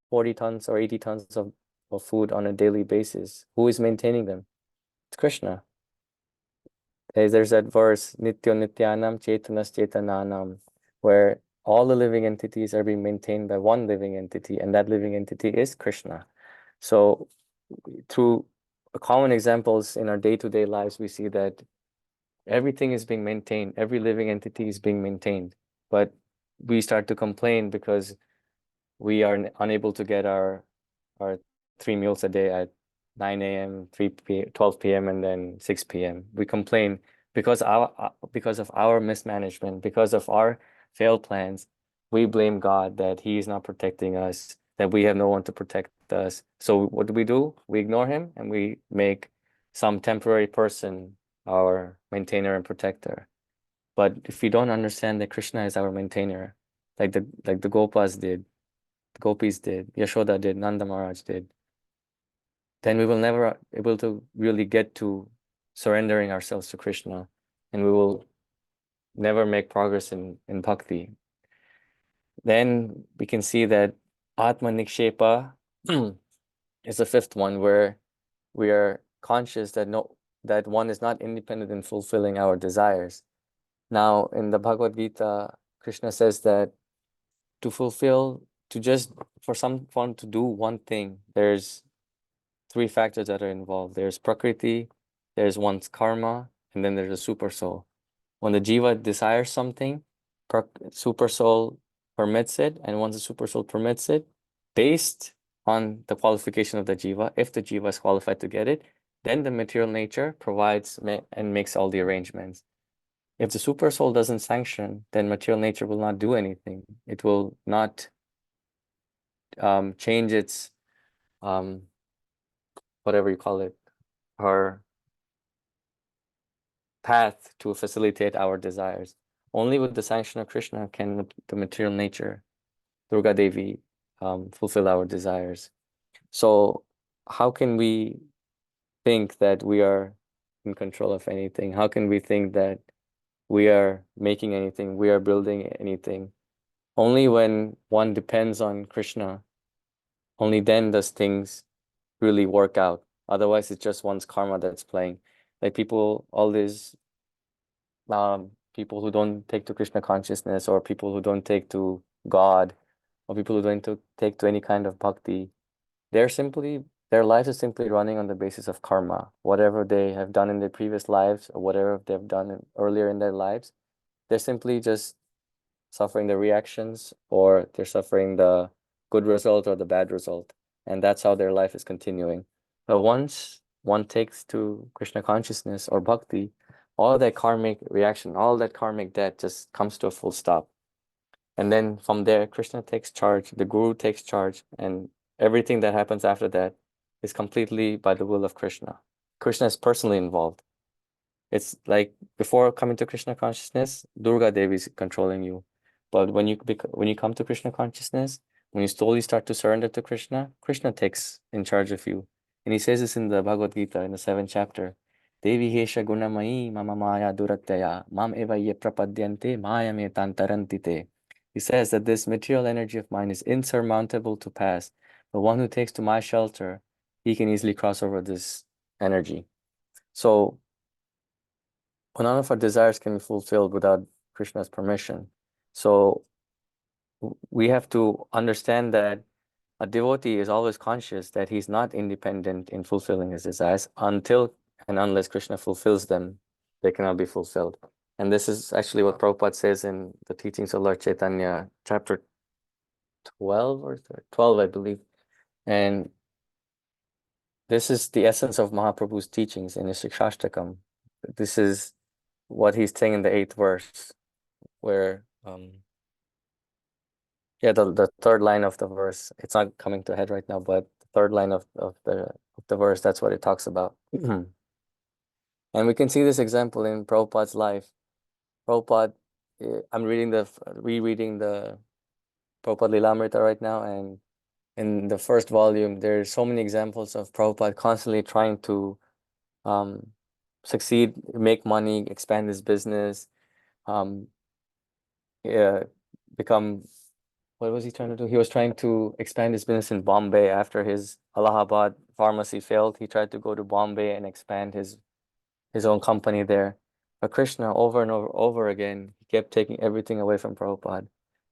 40 tons or 80 tons of food on a daily basis. Who is maintaining them? It's Krishna. There's that verse, Nityo Nityanam Chetanas Chetananam, where all the living entities are being maintained by one living entity, and that living entity is Krishna. So through common examples in our day-to-day lives, we see that everything is being maintained, every living entity is being maintained. But we start to complain because we are unable to get our 3 meals a day at 9 a.m., 12 p.m., and then 6 p.m. We complain because of our mismanagement, because of our failed plans. We blame God that He is not protecting us, that we have no one to protect us. So what do? We ignore Him and we make some temporary person our maintainer and protector. But if we don't understand that Krishna is our maintainer, like the Gopis did, Yashoda did, Nanda Maharaj did, then we will never able to really get to surrendering ourselves to Krishna, and we will never make progress in bhakti. Then we can see that Atma Nikshepa is the fifth one, where we are conscious that one is not independent in fulfilling our desires. Now, in the Bhagavad Gita, Krishna says that for someone to do one thing, there's three factors that are involved. There's Prakriti, there's one's karma, and then there's a super soul. When the jiva desires something, super soul permits it, and once the super soul permits it, based on the qualification of the jiva, if the jiva is qualified to get it, then the material nature provides and makes all the arrangements. If the super soul doesn't sanction, then material nature will not do anything. It will not change its whatever you call it, her path to facilitate our desires. Only with the sanction of Krishna can the material nature, Durga Devi, fulfill our desires. So how can we think that we are in control of anything? How can we think that we are making anything, we are building anything? Only when one depends on Krishna, only then does things really work out. Otherwise, it's just one's karma that's playing. Like all these people who don't take to Krishna consciousness, or people who don't take to God, or people who don't take to any kind of bhakti, their lives is simply running on the basis of karma. Whatever they have done in their previous lives, or whatever they've done earlier in their lives, they're simply just suffering the reactions, or they're suffering the good result or the bad result. And that's how their life is continuing. But once one takes to Krishna consciousness or bhakti, all that karmic reaction, all that karmic debt just comes to a full stop. And then from there, Krishna takes charge, the Guru takes charge, and everything that happens after that is completely by the will of Krishna. Krishna is personally involved. It's like before coming to Krishna consciousness, Durga Devi is controlling you. But when you come to Krishna consciousness, when you slowly start to surrender to Krishna, Krishna takes in charge of you. And he says this in the Bhagavad Gita in the 7th chapter. Devi hesha gunamayi mama maya duratyaya mam eva ye prapadyante maya me tantarantite. He says that this material energy of mine is insurmountable to pass. But one who takes to my shelter, he can easily cross over this energy. So none of our desires can be fulfilled without Krishna's permission. So we have to understand that a devotee is always conscious that he's not independent in fulfilling his desires until and unless Krishna fulfills them, they cannot be fulfilled. And this is actually what Prabhupada says in the teachings of Lord Chaitanya, chapter 12 or 12, I believe. And this is the essence of Mahaprabhu's teachings in his Shikshashtakam. This is what he's saying in the 8th verse, where the third line of the verse, it's not coming to head right now, but the third line of the of the verse. That's what it talks about. And we can see this example in Prabhupada's life. Prabhupada, I'm rereading the Prabhupada Lilamrita right now, and in the first volume, there's so many examples of Prabhupada constantly trying to um, succeed, make money, expand his business, um, yeah, become, what was he trying to do? He was trying to expand his business in Bombay after his Allahabad pharmacy failed. He tried to go to Bombay and expand his own company there. But Krishna, over and over again, he kept taking everything away from Prabhupada.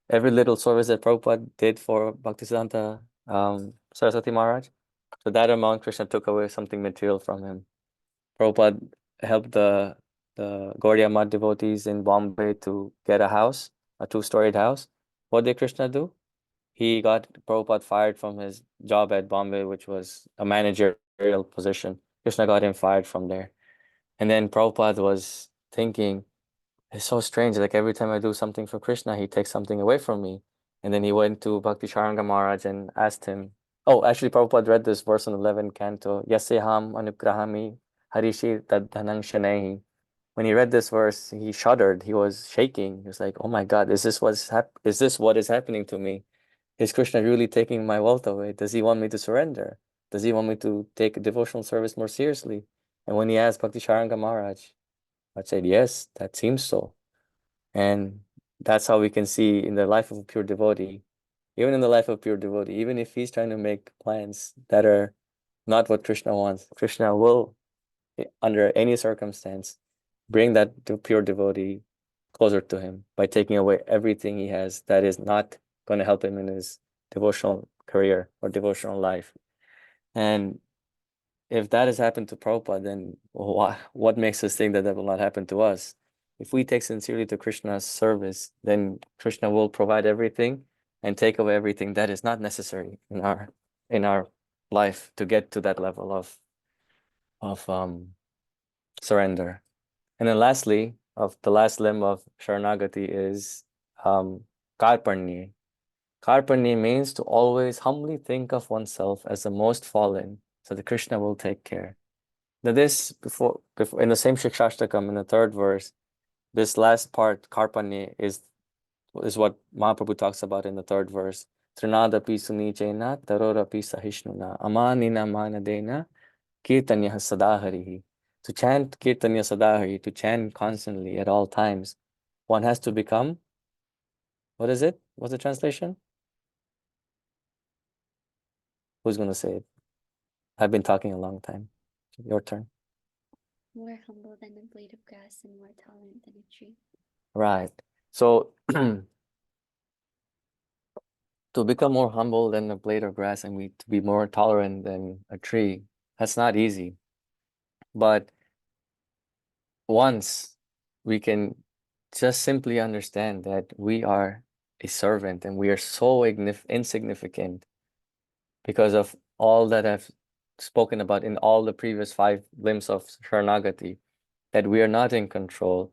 Every little service that Prabhupada did for Bhaktisiddhanta Saraswati Maharaj, so that amount Krishna took away something material from him. Prabhupada helped the Gaudiya Math devotees in Bombay to get a house, a two-storied house. What did Krishna do? He got Prabhupada fired from his job at Bombay, which was a managerial position. Krishna got him fired from there. And then Prabhupada was thinking, it's so strange. Like every time I do something for Krishna, he takes something away from me. And then he went to Bhakti Charanga Maharaj and asked him. Oh, actually, Prabhupada read this verse in the 11th canto. Yaseham anugrahami harishi tadhanang shanehi. When he read this verse, he shuddered. He was shaking. He was like, "Oh my God, is this what is happening to me? Is Krishna really taking my wealth away? Does he want me to surrender? Does he want me to take devotional service more seriously?" And when he asked Bhakti Charanga Maharaj, I said, yes, that seems so. And that's how we can see in the life of a pure devotee, even in the life of a pure devotee, even if he's trying to make plans that are not what Krishna wants, Krishna will, under any circumstance, bring that pure devotee closer to him by taking away everything he has that is not going to help him in his devotional career or devotional life. And if that has happened to Prabhupada, then what makes us think that that will not happen to us? If we take sincerely to Krishna's service, then Krishna will provide everything and take away everything that is not necessary in our life to get to that level of surrender. And then lastly, of the last limb of Sharanagati is Karpanya. Karpanya means to always humbly think of oneself as the most fallen, so that Krishna will take care. Now this before in the same Shikshashtakam in the third verse, this last part, Karpanya, is what Mahaprabhu talks about in the third verse. Trinadapi sunichena tarorapi sahishnuna amanina manadena kirtanya sadaharihi. To chant kirtanya sadahari, to chant constantly at all times, one has to become, what is it? What's the translation? Who's going to say it? I've been talking a long time. Your turn. More humble than a blade of grass and more tolerant than a tree. Right. So to become more humble than a blade of grass and to be more tolerant than a tree, that's not easy. But once we can just simply understand that we are a servant and we are so insignificant because of all that I've spoken about in all the previous 5 limbs of Sharanagati, that we are not in control.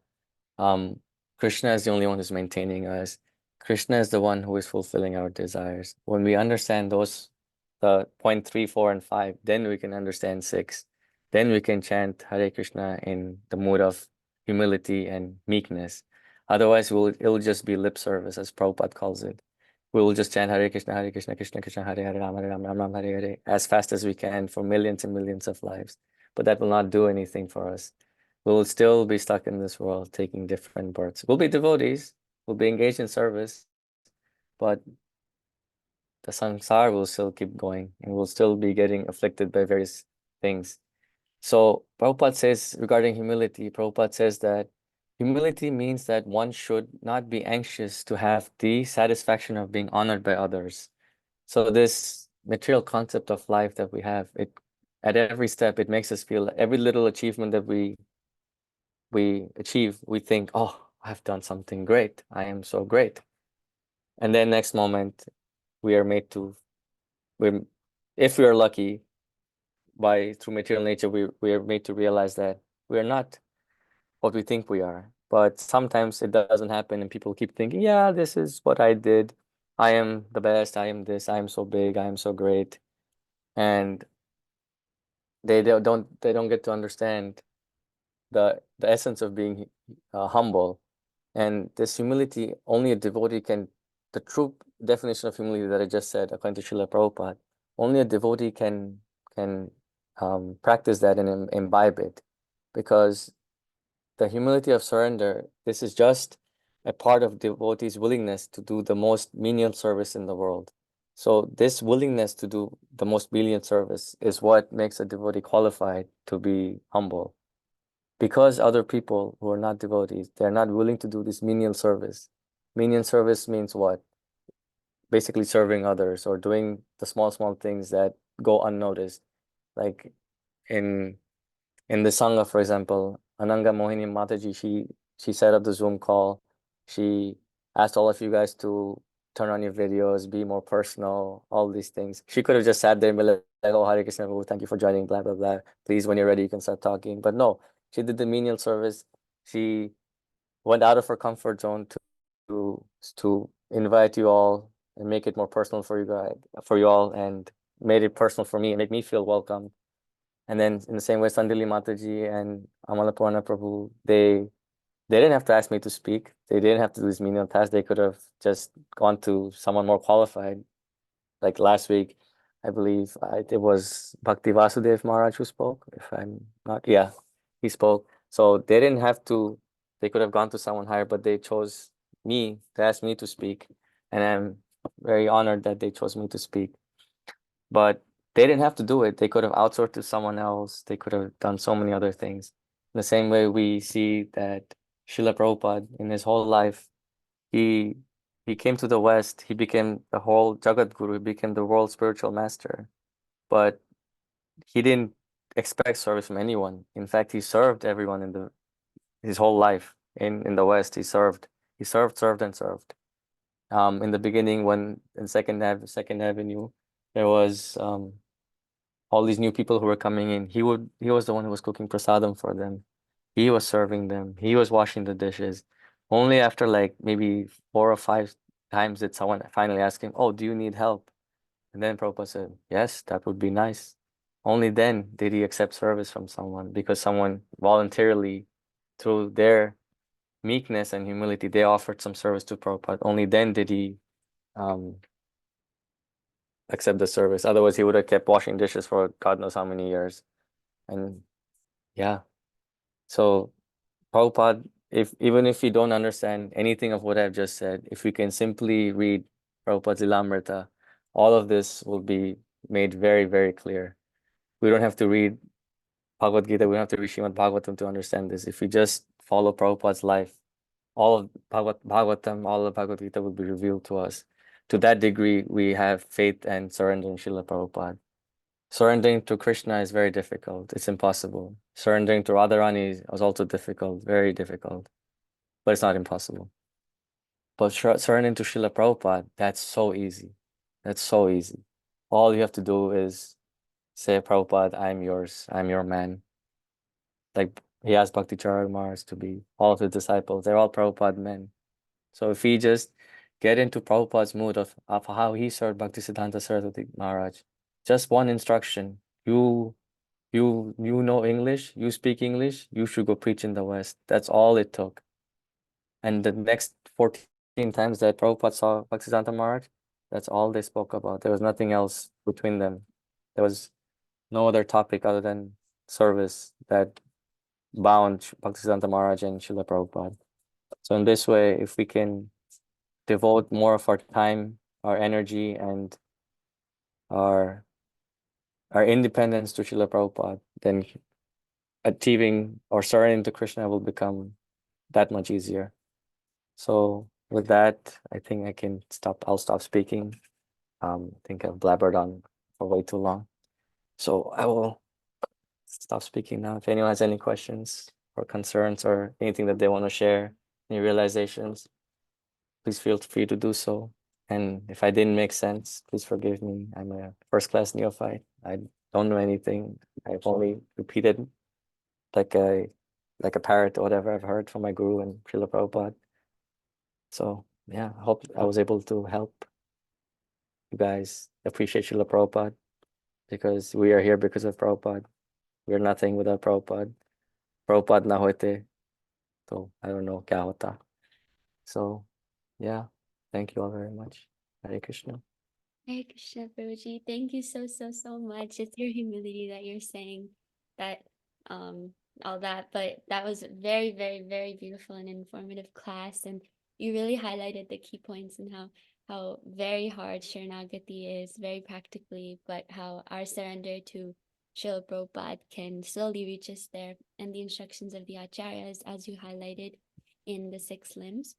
Krishna is the only one who's maintaining us. Krishna is the one who is fulfilling our desires. When we understand the point 3, 4, and 5, then we can understand 6. Then we can chant Hare Krishna in the mood of humility and meekness. Otherwise, it'll just be lip service, as Prabhupada calls it. We will just chant Hare Krishna, Krishna Krishna, Hare Hare, Hare Ram, Hare Hare, as fast as we can for millions and millions of lives. But that will not do anything for us. We'll still be stuck in this world, taking different births. We'll be devotees, we'll be engaged in service, but the samsara will still keep going and we'll still be getting afflicted by various things. So Prabhupada says regarding humility, Prabhupada says that humility means that one should not be anxious to have the satisfaction of being honored by others. So this material concept of life that we have, it at every step, it makes us feel every little achievement that we achieve, we think, oh, I've done something great. I am so great. And then next moment, we are made to, if we are lucky, through material nature, we are made to realize that we are not what we think we are. But sometimes it doesn't happen and people keep thinking, yeah, this is what I did. I am the best. I am this. I am so big. I am so great. And they don't get to understand the essence of being humble. And this humility, only a devotee can, the true definition of humility that I just said, according to Srila Prabhupada, only a devotee can practice that and imbibe it, because the humility of surrender, this is just a part of devotee's willingness to do the most menial service in the world. So this willingness to do the most menial service is what makes a devotee qualified to be humble. Because other people who are not devotees, they're not willing to do this menial service. Menial service means what? Basically serving others or doing the small things that go unnoticed. Like in the Sangha, for example, Ananga Mohini Mataji, she set up the Zoom call. She asked all of you guys to turn on your videos, be more personal, all these things. She could have just sat there and be like, oh, Hare Krishna, Prabhu, thank you for joining, blah, blah, blah. Please, when you're ready, you can start talking. But no, she did the menial service. She went out of her comfort zone to invite you all and make it more personal for you guys, for you all, and made it personal for me and make me feel welcome. And then in the same way, Sandili Mataji and Amalapurna Prabhu, they didn't have to ask me to speak. They didn't have to do this menial task. They could have just gone to someone more qualified. Like last week, I believe it was Bhakti Vasudev Maharaj who spoke, if I'm not, yeah, he spoke. So they didn't have to, they could have gone to someone higher, but they chose me to ask me to speak. And I'm very honored that they chose me to speak. But they didn't have to do it. They could have outsourced to someone else. They could have done so many other things. In the same way, we see that Srila Prabhupada, in his whole life, he he came to the West. He became the whole Jagat Guru. He became the world spiritual master. But he didn't expect service from anyone. In fact, he served everyone in his whole life in the West. He served, and served. In the beginning, when in Second Avenue, there was all these new people who were coming in. He was the one who was cooking prasadam for them. He was serving them. He was washing the dishes. Only after like maybe 4 or 5 times did someone finally ask him, "Oh, do you need help?" And then Prabhupada said, "Yes, that would be nice." Only then did he accept service from someone, because someone voluntarily, through their meekness and humility, they offered some service to Prabhupada. Only then did he um, accept the service. Otherwise, he would have kept washing dishes for God knows how many years. And yeah, so Prabhupada, even if you don't understand anything of what I've just said, if we can simply read Prabhupada's Lilamrita, all of this will be made very, very clear. We don't have to read Bhagavad Gita, we don't have to read Srimad Bhagavatam to understand this. If we just follow Prabhupada's life, all of Bhagavatam, all of Bhagavad Gita will be revealed to us. To that degree, we have faith and surrender in Srila Prabhupada. Surrendering to Krishna is very difficult. It's impossible. Surrendering to Radharani is also difficult, very difficult, but it's not impossible. But surrendering to Srila Prabhupada, that's so easy. That's so easy. All you have to do is say, Prabhupada, I'm yours. I'm your man. Like he asked Bhakti Charan Maharaj to be all of his disciples. They're all Prabhupada men. So if we just get into Prabhupada's mood of how he served Bhaktisiddhanta Saraswati Maharaj, just one instruction, you know English, you speak English, you should go preach in the West. That's all it took. And the next 14 times that Prabhupada saw Bhaktisiddhanta Maharaj, that's all they spoke about. There was nothing else between them. There was no other topic other than service that bound Bhaktisiddhanta Maharaj and Srila Prabhupada. So in this way, if we can devote more of our time, our energy, and our independence to Srila Prabhupada, then achieving or surrendering to Krishna will become that much easier. So with that, I think I can stop. I'll stop speaking. I think I've blabbered on for way too long. So I will stop speaking now. If anyone has any questions or concerns or anything that they want to share, any realizations, please feel free to do so. And if I didn't make sense, please forgive me. I'm a first-class neophyte. I don't know anything. I've only repeated like a parrot or whatever I've heard from my guru and Srila Prabhupada. So yeah, I hope I was able to help you guys appreciate Srila Prabhupada, because we are here because of Prabhupada. we're nothing without Prabhupada. Prabhupada na hote, so I don't know kya hota. So, yeah, thank you all very much. Hare Krishna. Hare Krishna, Prabhuji. Thank you so much. It's your humility that you're saying that all that, but that was very, very, very beautiful and informative class, and you really highlighted the key points and how very hard Sharanagati is, very practically, but how our surrender to Srila Prabhupada can slowly reach us there, and the instructions of the Acharyas, as you highlighted in the 6 limbs,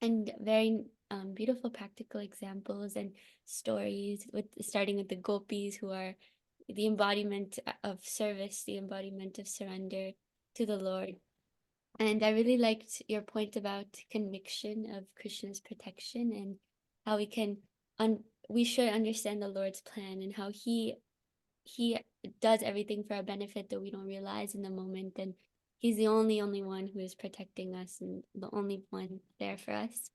and very beautiful practical examples and stories, with starting with the gopis, who are the embodiment of service, the embodiment of surrender to the Lord. And I really liked your point about conviction of Krishna's protection, and how we should understand the Lord's plan, and how he does everything for our benefit that we don't realize in the moment, and he's the only one who is protecting us, and the only one there for us.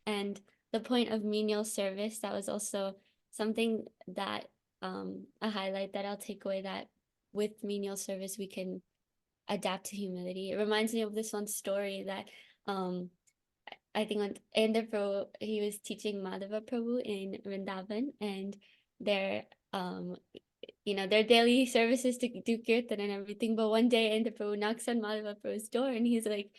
And the point of menial service, that was also something that a highlight that I'll take away, that with menial service we can adapt to humility. It reminds me of this one story that I think on Endra Prabhu, he was teaching Madhava Prabhu in Vrindavan, and their their daily services to do kirtan and everything. But one day Endra Prabhu knocks on Madhava Prabhu's door, and he's like,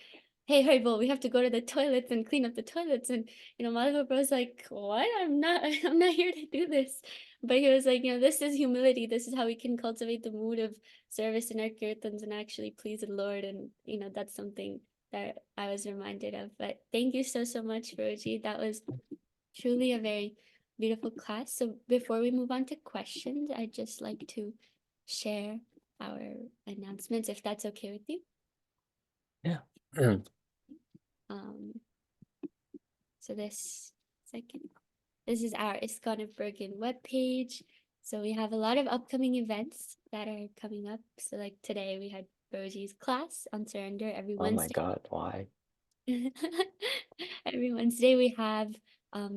"Hey, Haribol, we have to go to the toilets and clean up the toilets." And Madhava Prabhu's like, "What? I'm not here to do this." But he was like, this is humility. This is how we can cultivate the mood of service in our kirtans and actually please the Lord. And that's something that I was reminded of. But thank you so much, Roji. That was truly a very beautiful class. So before we move on to questions, I'd just like to share our announcements, if that's okay with you. Yeah. So this is our ISKCON of Bergen webpage. So we have a lot of upcoming events that are coming up. So like today we had Roji's class on surrender every Wednesday. Oh my God, why? Every Wednesday we have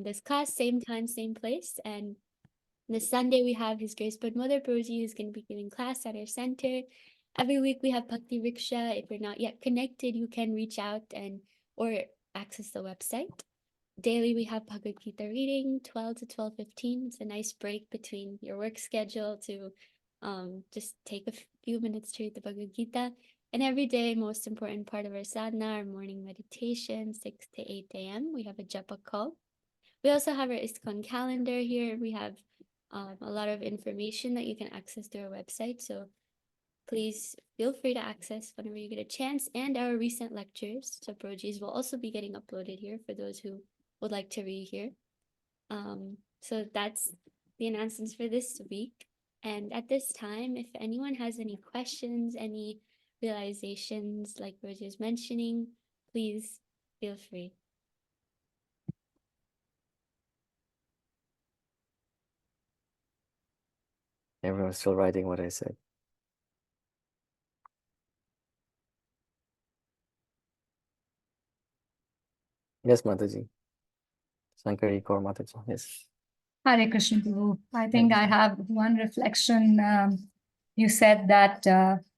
this class, same time, same place. And this Sunday we have His Grace But Mother Prabhuji, who's going to be giving class at our center. Every week we have Bhakti Riksha. If you're not yet connected, you can reach out or access the website. Daily we have Bhagavad Gita reading, 12 to 12:15. It's a nice break between your work schedule to just take a few minutes to read the Bhagavad Gita. And every day, most important part of our sadhana, our morning meditation, 6 to 8 a.m. We have a japa call. We also have our ISKCON calendar here. We have a lot of information that you can access through our website. So please feel free to access whenever you get a chance, and our recent lectures. So Prabhuji's will also be getting uploaded here for those who would like to rehear. So that's the announcements for this week. And at this time, if anyone has any questions, any realizations like Roger is mentioning, please feel free. Everyone's still writing what I said. Yes, Mataji. Sankari Kaur Mataji. Yes. Hare Krishna, Prabhu. I think I have one reflection. You said that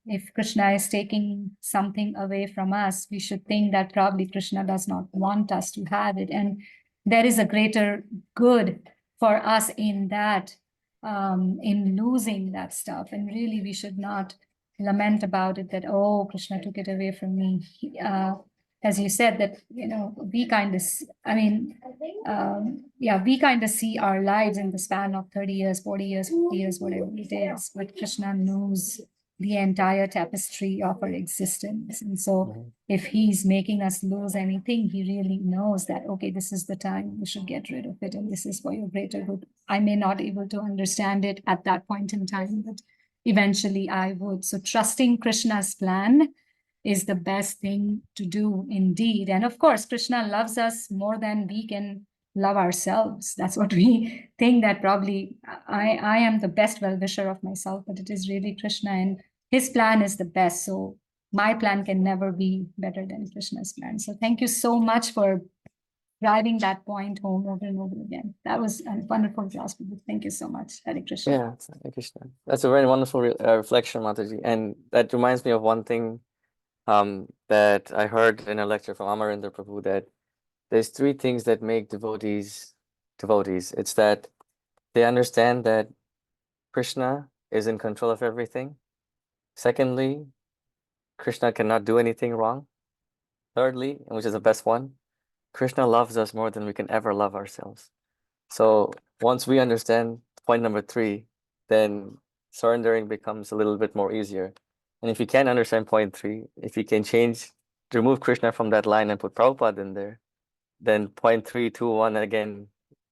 if Krishna is taking something away from us, we should think that probably Krishna does not want us to have it. And there is a greater good for us in that, in losing that stuff. And really, we should not lament about it that, oh, Krishna took it away from me. As you said, that, we kind of, we kind of see our lives in the span of 30 years, 40 years, 50 years, whatever it is. But Krishna knows the entire tapestry of our existence. And so if he's making us lose anything, he really knows that, okay, this is the time we should get rid of it. And this is for your greater good. I may not be able to understand it at that point in time, but eventually I would. So trusting Krishna's plan is the best thing to do indeed. And of course, Krishna loves us more than we can love ourselves. That's what we think, that probably I am the best well-wisher of myself, but it is really Krishna, and his plan is the best. So my plan can never be better than Krishna's plan. So thank you so much for driving that point home over and over again. That was a wonderful class. Thank you so much, Hare Krishna. Yeah, Hare Krishna. That's a very wonderful reflection, Mataji. And that reminds me of one thing that I heard in a lecture from Amarendra Prabhu, that there's three things that make devotees devotees. It's that they understand that Krishna is in control of everything. Secondly, Krishna cannot do anything wrong. Thirdly, and which is the best one, Krishna loves us more than we can ever love ourselves. So once we understand point number three, then surrendering becomes a little bit more easier. And if you can't understand point three, if you can remove Krishna from that line and put Prabhupada in there, then point 3, 2, 1 again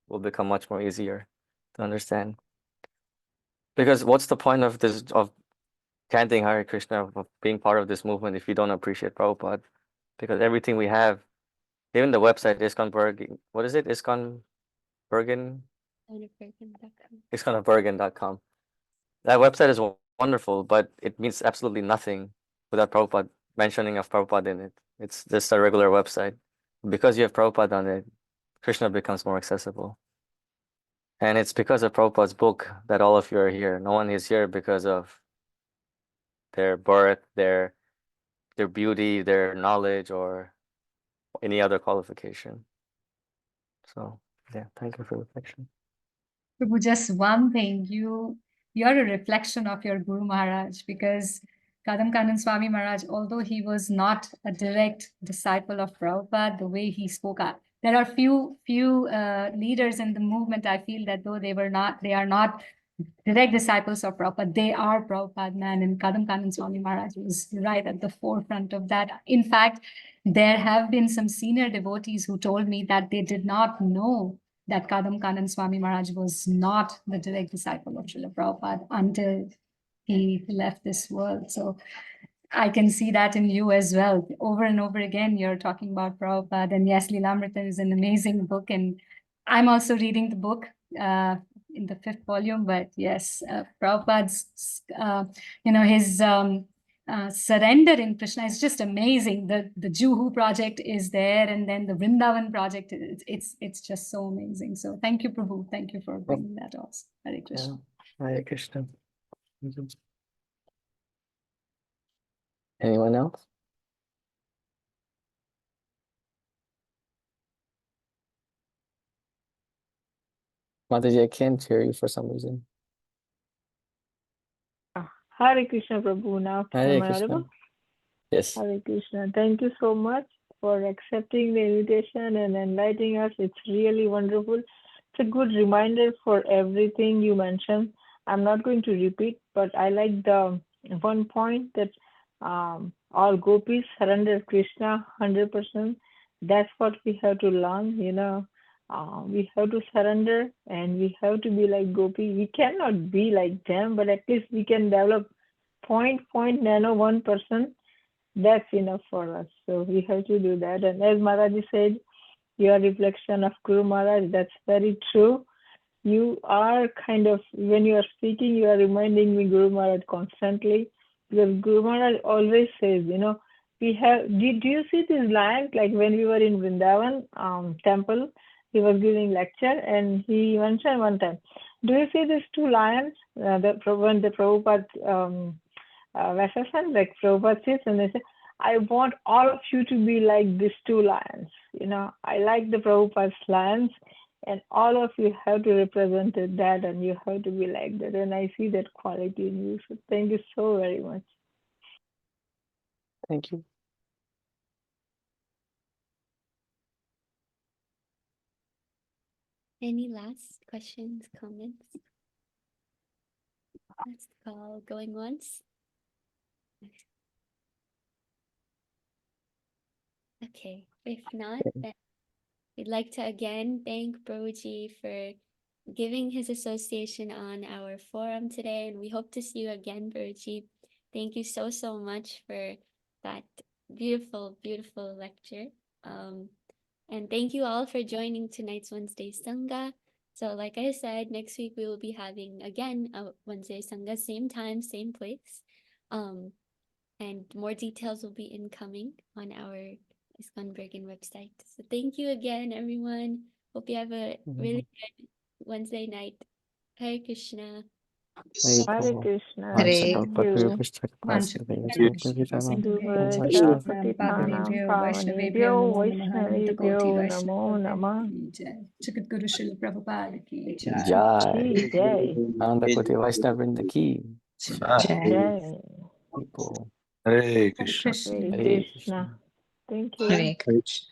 will become much more easier to understand. Because what's the point of chanting Hare Krishna, of being part of this movement, if you don't appreciate Prabhupada? Because everything we have, even the website ISKCON Bergen, what is it? ISKCON Bergen? Bergen.com. ISKCONofbergen.com. That website is wonderful, but it means absolutely nothing without Prabhupada, mentioning of Prabhupada in it. It's just a regular website. Because you have Prabhupada on it, Krishna becomes more accessible. And it's because of Prabhupada's book that all of you are here. No one is here because of their birth, their beauty, their knowledge, or any other qualification. So yeah, thank you for the reflection. Prabhu, just one thing, you're a reflection of your Guru Maharaj, because Kadam Kanan Swami Maharaj, although he was not a direct disciple of Prabhupada, the way he spoke up, there are few leaders in the movement, I feel that though they are not direct disciples of Prabhupada, they are Prabhupada man, and Kadam Kanan Swami Maharaj was right at the forefront of that. In fact, there have been some senior devotees who told me that they did not know that Kadam Kanan Swami Maharaj was not the direct disciple of Srila Prabhupada until he left this world. So I can see that in you as well. Over and over again, you're talking about Prabhupada. And yes, Lilamrita is an amazing book. And I'm also reading the book in the 5th volume. But yes, Prabhupada's, his surrender in Krishna is just amazing. The Juhu project is there. And then the Vrindavan project, it's just so amazing. So thank you, Prabhu. Thank you for bringing that also. Hare Krishna. Yeah. Hare Krishna. Anyone else? Mataji, I can't hear you for some reason. Hare Krishna, Prabhu. Now, Hare am I Krishna. audible? Yes. Hare Krishna. Thank you so much for accepting the invitation and enlightening us. It's really wonderful. It's a good reminder for everything you mentioned. I'm not going to repeat, but I like the one point that all gopis surrender Krishna 100%. That's what we have to learn, we have to surrender and we have to be like gopi. We cannot be like them, but at least we can develop nano 1%. That's enough for us. So we have to do that. And as Maharaji said, your reflection of Guru Maharaj, that's very true. You are kind of, when you are speaking, you are reminding me Guru Maharaj constantly, because Guru Maharaj always says, we have, do you see these lions? Like when we were in Vrindavan temple, he was giving lecture and he mentioned one time, do you see these two lions? When the Prabhupada Vasasan, like Prabhupada says, and they say, I want all of you to be like these two lions. I like the Prabhupada's lions, and all of you have to represent that, and you have to be like that. And I see that quality in you. So thank you so very much. Thank you. Any last questions, comments? Let's call going once. Okay, if not, then we'd like to again thank Broji for giving his association on our forum today, and we hope to see you again, Broji. Thank you so, so much for that beautiful, beautiful lecture. And thank you all for joining tonight's Wednesday Sangha. So like I said, next week we will be having again a Wednesday Sangha, same time, same place. And more details will be incoming on our ISKCON Bergen website. So thank you again, everyone. Hope you have a really good Wednesday night. Hare Krishna. Hare Krishna. Hare Thank you. Pavanebhyo Vaishnavebhyo Namo Namaha Anantakoti Namo Namah. Jagat Srila Prabhupada ki jai. Jai. Jai. Anandakoti Vaishnavrinda ki. Jai. People. Hare Krishna. Hare Hare Krishna. Thank you. Hare Krishna.